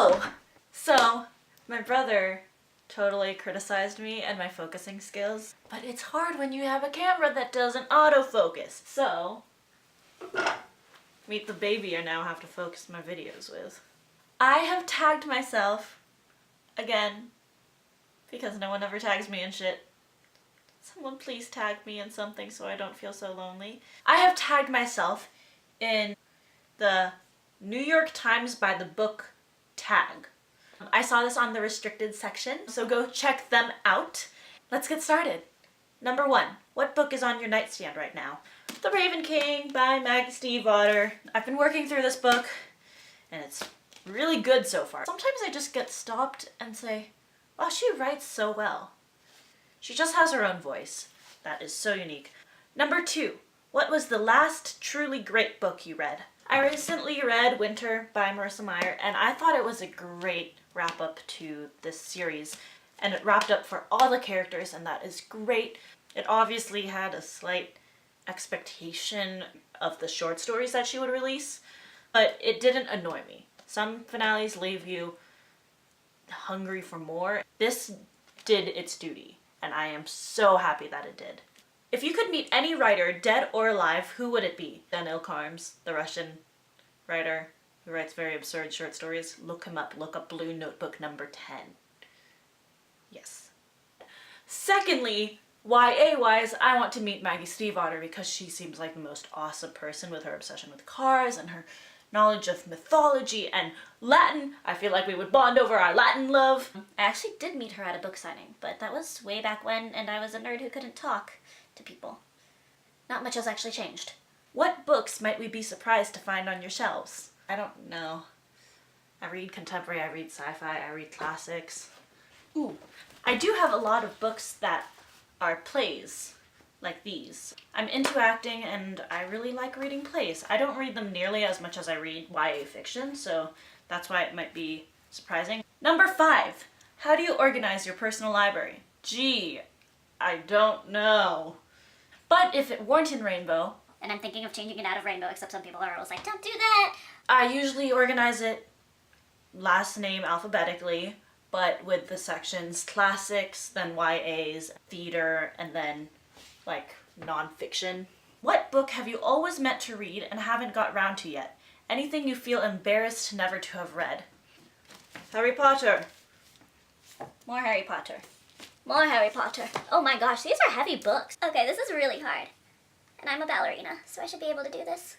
Oh! So, my brother totally criticized me and my focusing skills, but it's hard when you have a camera that doesn't autofocus. So, meet the baby I now have to focus my videos with. I have tagged myself again because no one ever tags me in shit. Someone please tag me in something so I don't feel so lonely. I have tagged myself in the New York Times by the book tag. I saw this on the restricted section, so go check them out. Let's get started. Number 1, what book is on your nightstand right now? The Raven King by Maggie Stiefvater. I've been working through this book and it's really good so far. Sometimes I just get stopped and say, wow, she writes so well. She just has her own voice. That is so unique. Number 2, what was the last truly great book you read? I recently read Winter by Marissa Meyer, and I thought it was a great wrap-up to this series. And it wrapped up for all the characters, and that is great. It obviously had a slight expectation of the short stories that she would release, but it didn't annoy me. Some finales leave you hungry for more. This did its duty, and I am so happy that it did. If you could meet any writer, dead or alive, who would it be? Dan Ilkarms, the Russian writer who writes very absurd short stories. Look him up. Look up Blue Notebook number 10. Yes. Secondly, YA-wise, I want to meet Maggie Stiefvater because she seems like the most awesome person with her obsession with cars and her knowledge of mythology and Latin. I feel like we would bond over our Latin love. I actually did meet her at a book signing, but that was way back when, and I was a nerd who couldn't talk to people. Not much has actually changed. What books might we be surprised to find on your shelves? I don't know. I read contemporary, I read sci-fi, I read classics. Ooh, I do have a lot of books that are plays, like these. I'm into acting and I really like reading plays. I don't read them nearly as much as I read YA fiction, so that's why it might be surprising. Number 5, how do you organize your personal library? Gee, I don't know. But if it weren't in Rainbow, And I'm thinking of changing it out of Rainbow, except some people are always like, don't do that! I usually organize it last name alphabetically, but with the sections classics, then YAs, theater, and then like nonfiction. What book have you always meant to read and haven't got round to yet? Anything you feel embarrassed never to have read? Harry Potter. More Harry Potter. More Harry Potter. Oh my gosh, these are heavy books. Okay, this is really hard. And I'm a ballerina, so I should be able to do this.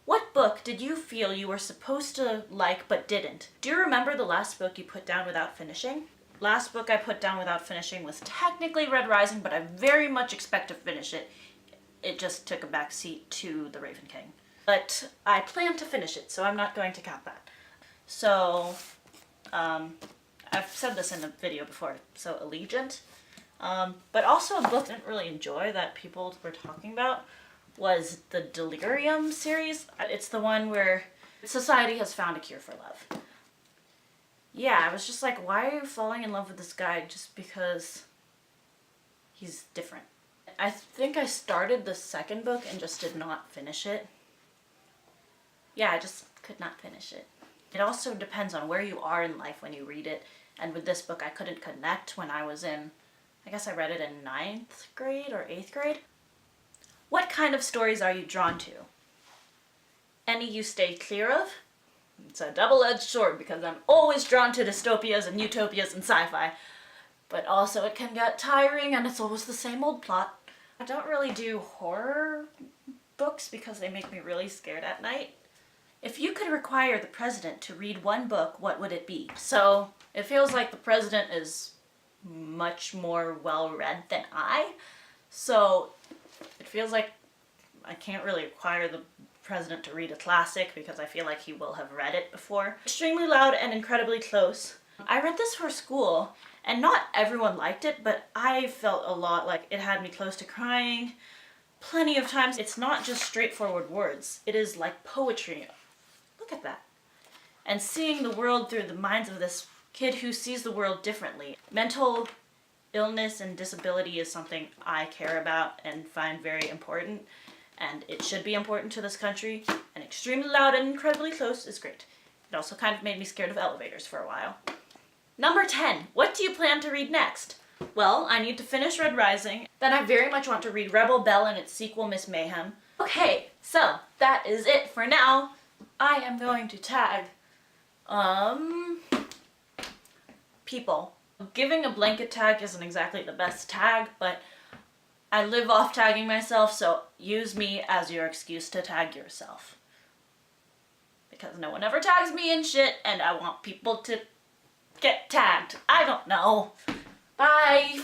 What book did you feel you were supposed to like but didn't? Do you remember the last book you put down without finishing? Last book I put down without finishing was technically Red Rising, but I very much expect to finish it. It just took a back seat to The Raven King. But I plan to finish it, so I'm not going to count that. So, I've said this in a video before, so Allegiant. But also a book I didn't really enjoy that people were talking about was the Delirium series. It's the one where society has found a cure for love. Yeah, I was just like, why are you falling in love with this guy just because he's different? I think I started the second book and just did not finish it. Yeah, I just could not finish it. It also depends on where you are in life when you read it. And with this book, I couldn't connect when I was in, I guess I read it in 9th grade or 8th grade. What kind of stories are you drawn to? Any you stay clear of? It's a double-edged sword because I'm always drawn to dystopias and utopias and sci-fi. But also it can get tiring and it's always the same old plot. I don't really do horror books because they make me really scared at night. If you could require the president to read one book, what would it be? So it feels like the president is much more well-read than I. So it feels like I can't really require the president to read a classic because I feel like he will have read it before. Extremely Loud and Incredibly Close. I read this for school and not everyone liked it, but I felt a lot like it had me close to crying plenty of times. It's not just straightforward words. It is like poetry. Look at that. And seeing the world through the minds of this kid who sees the world differently. Mental illness and disability is something I care about and find very important, and it should be important to this country, and Extremely Loud and Incredibly Close is great. It also kind of made me scared of elevators for a while. Number 10, what do you plan to read next? Well, I need to finish Red Rising, then I very much want to read Rebel Belle and its sequel, Miss Mayhem. Okay, so that is it for now. I am going to tag, people. Giving a blanket tag isn't exactly the best tag, but I live off tagging myself, so use me as your excuse to tag yourself. Because no one ever tags me in shit, and I want people to get tagged. I don't know. Bye!